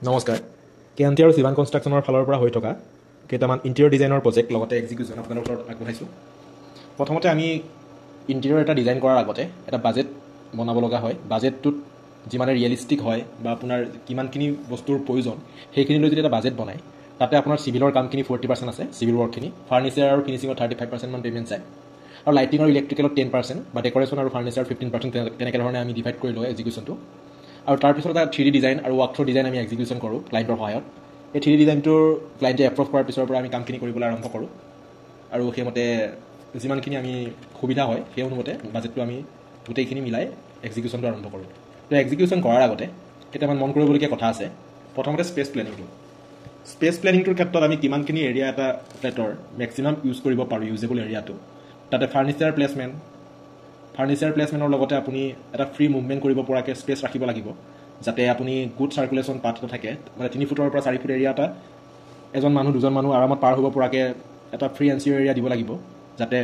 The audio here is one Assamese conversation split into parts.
নমস্কাৰ কেএনটি আৰু চিভান কনষ্ট্ৰাকশ্যনৰ ফালৰ পৰা হৈ থকা কেইটামান ইণ্টেৰিয়ৰ ডিজাইনৰ প্ৰজেক্ট লগতে এক্সিকিউশ্যন আপোনালোকৰ ওচৰত আগবঢ়াইছোঁ। প্ৰথমতে আমি ইণ্টেৰিয়ৰ এটা ডিজাইন কৰাৰ আগতে এটা বাজেট বনাব লগা হয়। বাজেটটোত যিমানে ৰিয়েলিষ্টিক হয় বা আপোনাৰ কিমানখিনি বস্তুৰ প্ৰয়োজন সেইখিনি লৈ যদি এটা বাজেট বনায়, তাতে আপোনাৰ চিভিলৰ কামখিনি 40% আছে, চিভিল ৱৰ্কখিনি, ফাৰ্নিচাৰ আৰু ফিনিচিঙৰ 35% মান পে'মেণ্ট যায়, আৰু লাইটিং আৰু ইলেক্ট্ৰিকেলত 10% বা ডেকৰেশ্যন আৰু ফাৰ্নিচাৰ 15% তেনেকৈ ধৰণে আমি ডিভাইড কৰি লওঁ এক্সিকিউশ্যনটো। আৰু তাৰপিছত এটা 3D ডিজাইন আৰু ৱাকথ্ৰ ডিজাইন আমি এক্সিকিউশ্যন কৰোঁ ক্লাইণ্টৰ সহায়ত। এই 3D ডিজাইনটোৰ ক্লাইণ্টে এপ্ৰুভ কৰাৰ পিছৰ পৰা আমি কামখিনি কৰিবলৈ আৰম্ভ কৰোঁ, আৰু সেইমতে যিমানখিনি আমি সুবিধা হয় সেই অনুমতে বাজেটটো আমি গোটেইখিনি মিলাই এক্সিকিউশ্যনটো আৰম্ভ কৰোঁ। তো এক্সিকিউশ্যন কৰাৰ আগতে কেইটামান মন কৰিবলগীয়া কথা আছে। প্ৰথমতে স্পেচ প্লেনিংটো। স্পেচ প্লেনিংটোৰ ক্ষেত্ৰত আমি কিমানখিনি এৰিয়া এটা ফ্লেটৰ মেক্সিমাম ইউজ কৰিব পাৰোঁ, ইউজেবল এৰিয়াটো, তাতে ফাৰ্নিচাৰ প্লেচমেণ্টৰ লগতে আপুনি এটা ফ্ৰী মুভমেণ্ট কৰিব পৰাকৈ স্পেচ ৰাখিব লাগিব, যাতে আপুনি গুড চাৰ্কুলেশ্যন পাথ এটা থাকে, মানে 3 ফুটৰ পৰা 4 ফুট এৰিয়া এটা এজন মানুহ দুজন মানুহ আৰামত পাৰ হ'ব পৰাকৈ এটা ফ্ৰী এণ্ড চিয়ৰ এৰিয়া দিব লাগিব, যাতে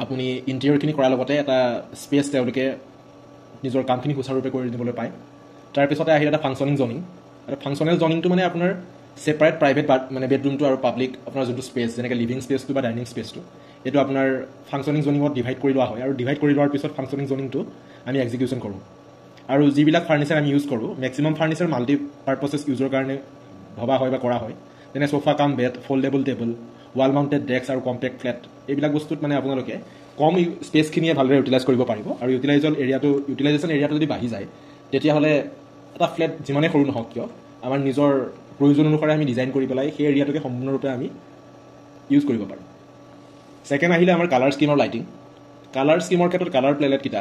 আপুনি ইণ্টেৰিয়ৰখিনি কৰাৰ লগতে এটা স্পেচ তেওঁলোকে নিজৰ কামখিনি সুচাৰুৰূপে কৰি দিবলৈ পায়। তাৰপিছতে আহিল এটা ফাংচনিং জনিং। আৰু ফাংচনেল জনিংটো মানে আপোনাৰ ছেপাৰেট প্ৰাইভেট মানে বেডৰুমটো আৰু পাব্লিক আপোনাৰ যোনটো স্পেচ, যেনেকৈ লিভিং স্পেচটো বা ডাইনিং স্পেচটো, এইটো আপোনাৰ ফাংচনিং জনিঙত ডিভাইড কৰি লোৱা হয়, আৰু ডিভাইড কৰি লোৱাৰ পিছত ফাংচনিং জনিংটো আমি এক্সিকিউশ্যন কৰোঁ। আৰু যিবিলাক ফাৰ্নিচাৰ আমি ইউজ কৰোঁ, মেক্সিমাম ফাৰ্নিচাৰ মাল্টি পাৰ্পচেছ ইউজৰ কাৰণে ভবা হয় বা কৰা হয়, যেনে sofa cum bed, foldable table, wall mounted desk আৰু কম্পেক্ট ফ্লেট। এইবিলাক বস্তুত মানে আপোনালোকে কম স্পেচখিনিয়ে ভালদৰে ইউটিলাইজ কৰিব পাৰিব, আৰু ইউটিলাইজেশ্যন এৰিয়াটো যদি বাঢ়ি যায়, তেতিয়াহ'লে এটা ফ্লেট যিমানেই সৰু নহওক কিয় আমাৰ নিজৰ প্ৰয়োজন অনুসাৰে আমি ডিজাইন কৰি পেলাই সেই এৰিয়াটোকে সম্পূৰ্ণৰূপে আমি ইউজ কৰিব পাৰোঁ। ছেকেণ্ড আহিলে আমাৰ কালাৰ স্কিম আৰু লাইটিং। কালাৰ স্কিমৰ ক্ষেত্ৰত কালাৰ প্লেলেটকেইটা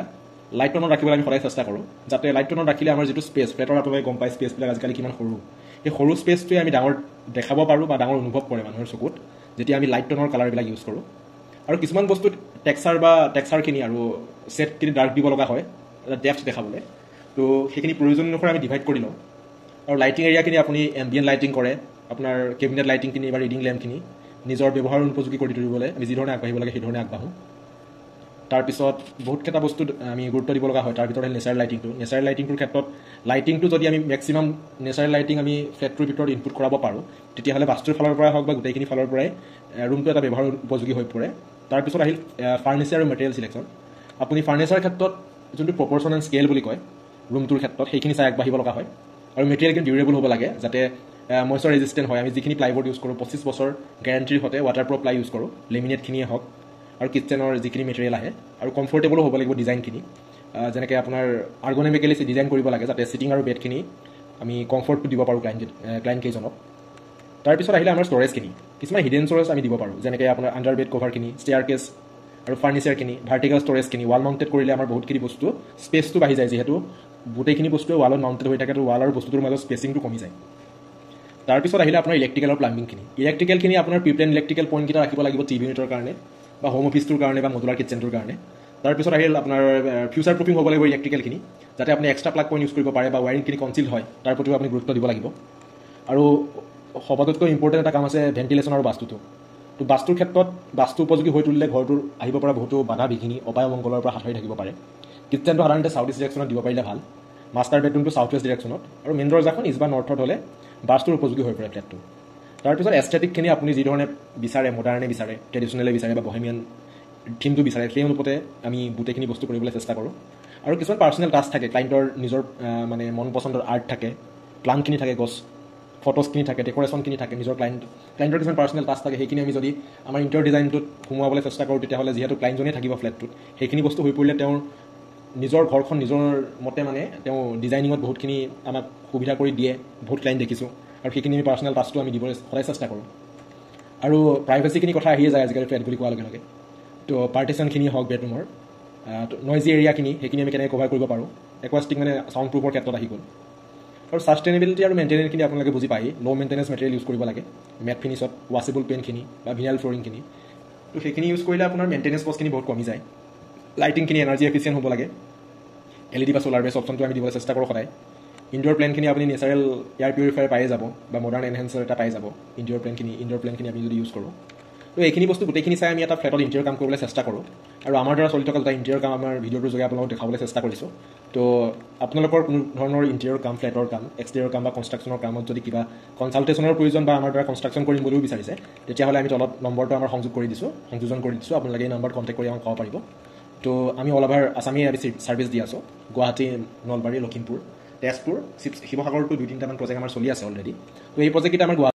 লাইট টনত ৰাখিবলৈ আমি সদায় চেষ্টা কৰোঁ, যাতে লাইট টনত ৰাখিলে আমাৰ যিটো স্পেচ, ফ্লেটৰ আপোনালোকে গম পায় স্পেচবিলাক আজিকালি কিমান সৰু, সেই সৰু স্পেচটোৱে আমি ডাঙৰ দেখাব পাৰোঁ বা ডাঙৰ অনুভৱ কৰে মানুহৰ চকুত যেতিয়া আমি লাইট টনৰ কালাৰবিলাক ইউজ কৰোঁ। আৰু কিছুমান বস্তুত টেক্সাৰখিনি আৰু ছেটখিনি ডাৰ্ক দিব লগা হয়, এটা ডেফ্থ দেখাবলৈ, তো সেইখিনি প্ৰয়োজন অনুসৰি আমি ডিভাইড কৰি লওঁ। আৰু লাইটিং এৰিয়াখিনি আপুনি এম্বিয়েণ্ট লাইটিং কৰে, আপোনাৰ কেবিনেট লাইটিংখিনি বা ৰিডিং লেম্পখিনি নিজৰ ব্যৱহাৰ উপযোগী কৰি তুলিবলৈ আমি যিধৰণে আগবাঢ়িব লাগে সেইধৰণে আগবাঢ়োঁ। তাৰপিছত বহুতকেইটা বস্তুত আমি গুৰুত্ব দিব লগা হয়, তাৰ ভিতৰত নেচাৰেল লাইটিংটোৰ ক্ষেত্ৰত লাইটিংটো যদি আমি মেক্সিমাম নেচাৰেল লাইটিং আমি ফ্লেটটোৰ ভিতৰত ইনপুট কৰাব পাৰোঁ, তেতিয়াহ'লে বাস্তুৰ ফালৰ পৰাই হওক বা গোটেইখিনি ফালৰ পৰাই ৰুমটো এটা ব্যৱহাৰ উপযোগী হৈ পৰে। তাৰপিছত আহিল ফাৰ্নিচাৰ আৰু মেটেৰিয়েল চিলেকশ্যন। আপুনি ফাৰ্নিচাৰ ক্ষেত্ৰত যোনটো প্ৰপৰ্চন এণ্ড স্কেল বুলি কয় ৰুমটোৰ ক্ষেত্ৰত, সেইখিনি চাই আগবাঢ়িব লগা হয়। আৰু মেটেৰিয়েলখিনি ডিউৰেবল হ'ব লাগে, যাতে মইশ্চাৰ ৰেজিষ্টেণ্ট হয়। আমি যিখিনি প্লাইবোৰ্ড ইউজ কৰোঁ 25 বছৰ গেৰাণ্টিৰ সৈতে ৱাটাৰপ্ৰুফ প্লাই ইউজ কৰোঁ, লেমিনেটখিনিয়ে হওক আৰু কিটচেনৰ যিখিনি মেটেৰিয়েল আহে, আৰু কমফৰ্টেবলো হ'ব লাগিব ডিজাইনখিনি, যেনেকৈ আপোনাৰ আৰ্গনমিকেলি ডিজাইন কৰিব লাগে, যাতে ছিটিং আৰু বেডখিনি আমি কমফৰ্টটো দিব পাৰোঁ ক্লাইণ্টকেইজনক। তাৰপিছত আহিলে আমাৰ ষ্ট'ৰেজখিনি। কিছুমান হিডেন ষ্ট'ৰেজ আমি দিব পাৰোঁ, যেনেকৈ আপোনাৰ আণ্ডাৰ বেড কভাৰখিনি, ষ্টেয়াৰ কেছ আৰু ফাৰ্নিচাৰখিনি, ভাৰ্টিকেল ষ্ট'ৰেজখিনি, ৱাল মাউণ্টেড কৰিলে আমাৰ বহুতখিনি বস্তু স্পেচটো বাঢ়ি যায়, যিহেতু গোটেইখিনি বস্তুৱে ৱালত মাউণ্টেড হৈ থাকে, তো ৱাল আৰু বস্তুটোৰ মাজত স্পেচিংটো কমি যায়। তাৰপিছত আহিলে আপোনাৰ ইলেক্ট্ৰিকেল আৰু প্লাম্বিংখিনি আপোনাৰ প্ৰিপ্লেন ইলেক্ট্ৰিকেল পইণ্টকেইটা ৰাখিব লাগিব টিভি ইউনিটৰ কাৰণে বা হোম অফিচটোৰ কাৰণে বা মডুলাৰ কিটচেনটোৰ কাৰণে। তাৰপিছত আহিল আপোনাৰ ফিউচাৰ প্ৰুফিং হ'ব লাগিব ইলেক্ট্ৰিকেলখিনি, যাতে আপুনি এক্সট্ৰা প্লাগ পইণ্ট ইউজ কৰিব পাৰে বা ৱায়াৰিংখিনি কনচিল হয়, তাৰ প্ৰতিও আপুনি গুৰুত্ব দিব লাগিব। আৰু সবাতোতকৈ ইম্পৰ্টেণ্ট এটা কাম আছে ভেণ্টিলেশ্যন আৰু বাস্তুটো। তো বাস্তুৰ ক্ষেত্ৰত বাস্তু উপযোগী হৈ তুলিলে ঘৰটোৰ আহিব পৰা বহুতো বাধা বিঘিনি অপায় অমংগলৰ পৰা হাত সাৰি থাকিব পাৰে। কিটচেনটো সাধাৰণতে চাউথ ইষ্ট ডিৰেকশ্যনত দিব পাৰিলে ভাল, মাষ্টাৰ বেডৰুমটো চাউথ ৱেষ্ট ডিৰেকশ্যনত, আৰু মেইন দৰ্জাখন ইষ্ট বা নৰ্থত হ'লে বাস্তুৰ উপযোগী হৈ পৰে ফ্লেটটো। তাৰপিছত এষ্টেটিকখিনি আপুনি যিধৰণে বিচাৰে, মডাৰ্ণে বিচাৰে, ট্ৰেডিশ্যনেলে বিচাৰে বা বহেমিয়ান থিমটো বিচাৰে, সেই অনুপাতে আমি গোটেইখিনি বস্তু কৰিবলৈ চেষ্টা কৰোঁ। আৰু কিছুমান পাৰ্চনেল টাচ থাকে, ক্লাইণ্টৰ নিজৰ মানে মন পচন্দৰ আৰ্ট থাকে, প্লানখিনি থাকে, ফটোজখিনি থাকে, ডেকৰেশ্যনখিনি থাকে, নিজৰ ক্লাইণ্টৰ কিছুমান পাৰ্চনেল টাচ থাকে, সেইখিনি আমি যদি আমাৰ ইণ্টেৰিয়ৰ ডিজাইনটোত সোমোৱাবলৈ চেষ্টা কৰোঁ, তেতিয়াহ'লে যিহেতু ক্লাইণ্টজনেই থাকিব ফ্লেটটোত, সেইখিনি বস্তু হৈ পৰিলে তেওঁৰ নিজৰ ঘৰখন নিজৰ মতে মানে তেওঁ ডিজাইনিঙত বহুতখিনি আমাক সুবিধা কৰি দিয়ে, বহুত ক্লাইণ্ট দেখিছোঁ, আৰু সেইখিনি আমি পাৰ্চনেল টাচটো আমি দিবলৈ সদায় চেষ্টা কৰোঁ। আৰু প্ৰাইভেচিখিনি কথা আহিয়ে যায় আজিকালি ফ্লেট বুলি কোৱাৰ লগে লগে। তো পাৰ্টিশ্যনখিনি হওক বেডৰুমৰ, নইজি এৰিয়াখিনি সেইখিনি আমি কেনেকৈ কভাৰ কৰিব পাৰোঁ, একুৱাষ্টিক মানে চাউণ্ড প্ৰুফৰ ক্ষেত্ৰত আহি গ'ল। আৰু ছাষ্টেইনেবিলিটি আৰু মেইনটেনেন্সখিনি আপোনালোকে বুজি পায়, ল' মেইনটেনেন্স মেটেৰিয়েল ইউজ কৰিব লাগে, মেট ফিনিছত ৱাছেবল পেইণ্টখিনি বা ভিনাইল ফ্ল'ৰিংখিনি, তো সেইখিনি ইউজ কৰিলে আপোনাৰ মেইনটেনেন্স কষ্টখিনি বহুত কমি যায়। লাইটিংখিনি এনাৰ্জি এফিচিয়েণ্ট হ'ব লাগে, LED বা চ'লাৰ বেছ অপশ্যনটো আমি দিবলৈ চেষ্টা কৰোঁ সদায়। ইনডোৰ প্লেনখিনি আপুনি নেচাৰেল এয়াৰ পিউৰিফায়াৰ পাই যাব বা মডাৰ্ণ এনহেঞ্চাৰ এটা পাই যাব ইনডোৰ প্লেনখিনি আমি যদি ইউজ কৰোঁ। তো এইখিনি বস্তু গোটেইখিনি চাই আমি এটা ফ্লেটত ইণ্টেৰিয়ৰ কাম কৰিবলৈ চেষ্টা কৰোঁ। আৰু আমাৰ দ্বাৰা চলি থকা এটা ইণ্টেৰিয়ৰ কাম আমাৰ ভিডিঅ'টোৰ যোগে আপোনালোকক দেখাবলৈ চেষ্টা কৰিছোঁ তো আপোনালোকৰ কোনো ধৰণৰ ইণ্টেৰিয়ৰ কাম ফ্লেটৰ কাম এক্সটেৰিয়ৰ কাম বা কনষ্ট্ৰাকশ্যনৰ কামত যদি কিবা কনচালটেশ্যনৰ প্ৰয়োজন বা আমাৰ দ্বাৰা কনষ্ট্ৰাকশ্যন কৰিম বুলিও বিচাৰিছে তেতিয়াহ'লে আমি তলত নম্বৰটো আমাৰ সংযোজন কৰি দিছোঁ আপোনালোকে এই নম্বৰত কণ্টেক্ট কৰি আমাক ক'ব পাৰিব তো আমি অল অভাৰ আছামে ছাৰ্ভিচ দি আছোঁ গুৱাহাটী নলবাৰী লখিমপুৰ তেজপুৰ শিৱসাগৰতো 2-3টামান প্ৰজেক্ট আমাৰ চলি আছে অলৰেডি তো এই প্ৰজেক্টকেইটা আমাৰ